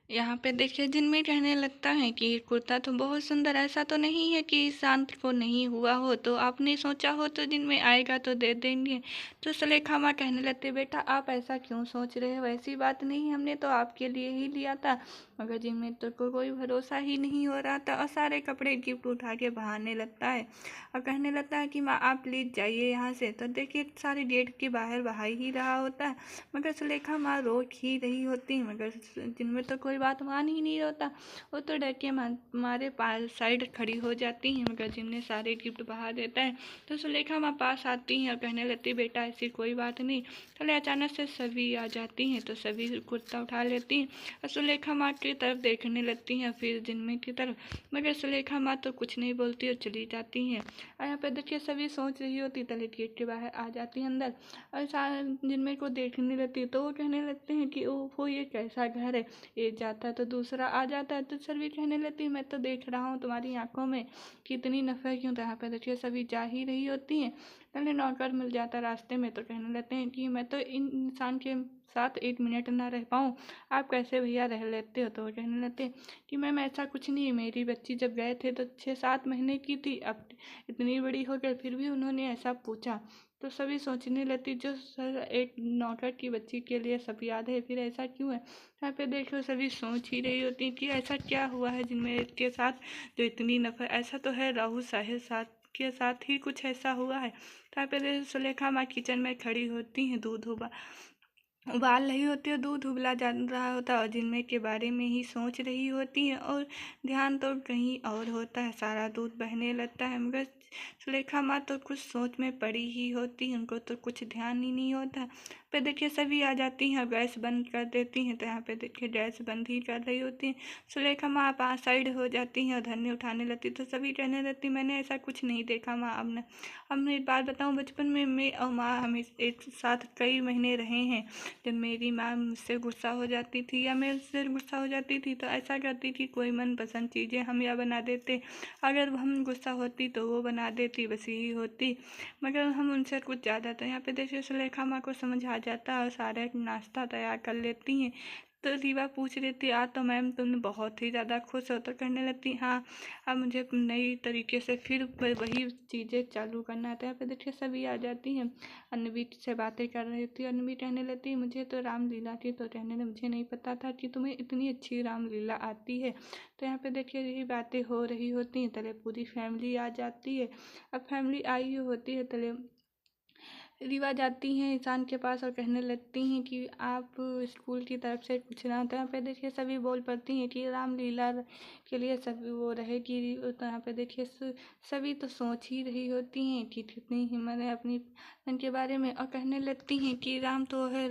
यहाँ पे देखिए जिनमें कहने लगता है कि ये कुर्ता तो बहुत सुंदर, ऐसा तो नहीं है कि शांत को नहीं हुआ हो, तो आपने सोचा हो तो जिनमें आएगा तो दे देंगे। तो सुलेखा माँ कहने लगती, बेटा आप ऐसा क्यों सोच रहे हो, ऐसी बात नहीं, हमने तो आपके लिए ही लिया था। मगर जिनमें तो कोई भरोसा ही नहीं हो रहा था और सारे कपड़े गिफ्ट उठा के बहाने लगता है और कहने लगता है कि माँ आप प्लीज़ जाइए यहाँ से। तो देखिए सारे गेट के बाहर बहा ही रहा होता है, मगर सुलेखा माँ रोक ही रही होती, मगर जिनमें तो कोई बात मान ही नहीं होता। वो तो डर के मारे पास साइड खड़ी हो जाती हैं, मगर जिनने सारे गिफ्ट बहा देता है। तो सुलेखा माँ पास आती हैं और कहने लगती, बेटा ऐसी कोई बात नहीं। चले अचानक से सभी आ जाती हैं, तो सभी कुर्ता उठा लेती हैं और सुलेखा माँ की तरफ देखने लगती हैं, फिर जिनमें की तरफ, मगर सुलेखा माँ तो कुछ नहीं बोलती और चली जाती हैं। और यहाँ पर देखिए सभी सोच रही होती, तले गेट के बाहर आ जाती हैं अंदर और जिनमें को देखने लगती है, तो वो कहने लगते हैं कि ओहो ये कैसा घर है, एक जाता है तो दूसरा आ जाता है। तो सभी कहने लगती है, मैं तो देख रहा हूँ तुम्हारी आंखों में कितनी नफरत क्यों। तो यहाँ पे देखिए सभी जा ही रही होती हैं, पहले नौकर मिल जाता है रास्ते में, तो कहने लगते हैं कि मैं तो इन इंसान के साथ 1 मिनट ना रह पाऊँ, आप कैसे भैया रह लेते हो। तो वो कहने लगते हैं कि मैम ऐसा कुछ नहीं, मेरी बच्ची जब गए थे तो 6-7 महीने की थी, अब इतनी बड़ी हो गई फिर भी उन्होंने ऐसा पूछा। तो सभी सोचने लगती, जो सर एक नौकर की बच्ची के लिए सब याद है, फिर ऐसा क्यों है। यहाँ पे देखो सभी सोच ही रही होती कि ऐसा क्या हुआ है जिनमें के साथ जो इतनी नफरत, ऐसा तो है राहु साहेब साथ के साथ ही कुछ ऐसा हुआ है। तो यहाँ पे देखो सुलेखा माँ किचन में खड़ी होती हैं, दूध उबाल रही होती है, दूध उबला जा रहा होता है और जिनमें के बारे में ही सोच रही होती है और ध्यान तो कहीं और होता है, सारा दूध बहने लगता है। मगर सुलेखा माँ तो कुछ सोच में पड़ी ही होती है, उनको तो कुछ ध्यान ही नहीं होता। पे देखिए सभी आ जाती हैं और गैस बंद कर देती हैं, तो यहाँ पे देखिए गैस बंद ही कर रही होती हैं। सुलेखा माँ पास साइड हो जाती हैं और धन्य उठाने लगती, तो सभी कहने लगती, मैंने ऐसा कुछ नहीं देखा माँ। अब मैं एक बात बताऊँ, बचपन में मैं और माँ हम एक साथ कई महीने रहे हैं। जब मेरी माँ मुझसे गुस्सा हो जाती थी या मैं उससे गुस्सा हो जाती थी, तो ऐसा करती थी कोई मनपसंद चीज़ें हम या बना देते, अगर हम गुस्सा होती तो वो बना देती, बस यही होती। मगर हम उनसे कुछ ज़्यादा, तो यहाँ पे देखिए सुलेखा माँ को समझ आ जाता है और सारा नाश्ता तैयार कर लेती हैं। तो रीवा पूछ रही थी, आज तो मैम तुम बहुत ही ज़्यादा खुश हो। तो कहने लगती, हाँ अब मुझे नई तरीके से फिर वही चीज़ें चालू करना था। यहाँ पे देखिए सभी आ जाती हैं, अनवी से बातें कर रही थी, अनवी कहने लगती, मुझे तो रामलीला की, तो कहने लगी मुझे नहीं पता था कि तुम्हें इतनी अच्छी रामलीला आती है। तो यहाँ पे देखिए यही बातें हो रही होती हैं, तले पूरी फैमिली आ जाती है। अब फैमिली आई होती है, तले रीवा जाती हैं ईशान के पास और कहने लगती हैं कि आप स्कूल की तरफ से कुछ ना, तो यहाँ पे देखिए सभी बोल पड़ती हैं कि रामलीला के लिए सभी वो रहेगी। तो यहाँ पे देखिए सभी तो सोच ही रही होती हैं कि कितनी हिम्मत है अपनी बहन के बारे में, और कहने लगती हैं कि राम तो है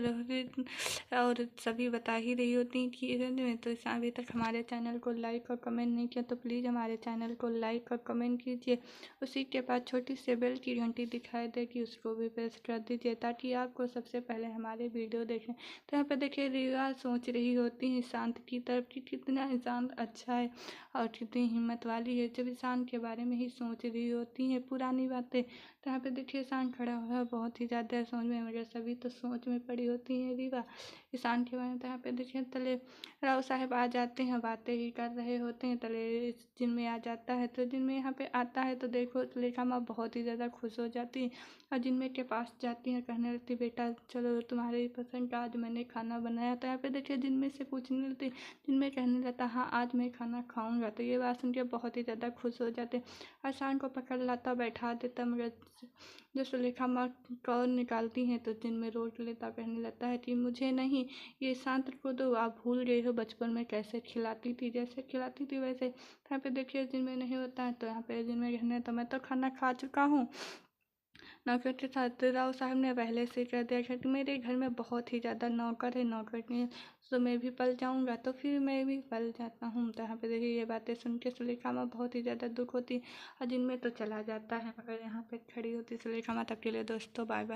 और सभी बता ही रही होती हैं कि तो अभी तक हमारे चैनल को लाइक और कमेंट नहीं किया तो प्लीज़ हमारे चैनल को लाइक और कमेंट कीजिए। उसी के बाद छोटी सी बेल की घंटी दिखाई देगी, उसको भी प्रेस कर दीजिए ताकि आपको सबसे पहले हमारे वीडियो देखें। तो यहाँ पे देखिए रीवा सोच रही होती है शांत की तरफ कि कितना इंसान अच्छा है और कितनी हिम्मत वाली है, जब इंसान के बारे में ही सोच रही होती हैं पुरानी बातें। तो यहाँ पे देखिए ईशान खड़ा हुआ है बहुत ही ज़्यादा सोच में, मगर सभी तो सोच में पड़ी होती हैं रीवा ईशान के बारे में। तो यहाँ पे देखिए तले राव साहब आ जाते हैं, बातें ही कर रहे होते हैं, तले जिनमें आ जाता है। तो जिनमें यहाँ पे आता है तो देखो सुलेखा माँ बहुत ही ज़्यादा खुश हो जाती है और जिनमें के पास जाती हैं, कहने लगती, बेटा चलो तुम्हारी पसंद का आज मैंने खाना बनाया। तो यहाँ पे देखिए जिनमें से पूछने लगती, जिनमें कहने लगता, हाँ आज मैं खाना खाऊंगा। तो ये बात सुन के बहुत ही ज़्यादा खुश हो जाते, आसान को पकड़ लाता बैठा देता, मगर जो सुलेखा माँ को निकालती हैं तो जिनमें रोक लेता, कहने लगता है कि मुझे नहीं, ये शांत को दो, आप भूल गए हो बचपन में कैसे खिलाती थी, जैसे खिलाती थी वैसे। यहाँ पे देखिए जिनमें नहीं होता है, तो यहाँ पे जिनमें कहने तो मैं तो खाना खा चुका हूँ। नौकर के साथ राव साहब ने पहले से कह दिया कि मेरे घर में बहुत ही ज़्यादा नौकर है, नौकर ने तो मैं भी पल जाऊंगा, तो फिर मैं भी पल जाता हूँ। तो यहाँ पे देखिए ये बातें सुन के सुलेखा माँ बहुत ही ज़्यादा दुख होती और जिनमें तो चला जाता है, मगर यहाँ पे खड़ी होती सुलेखा माँ। तब के लिए दोस्तों बाय बाय।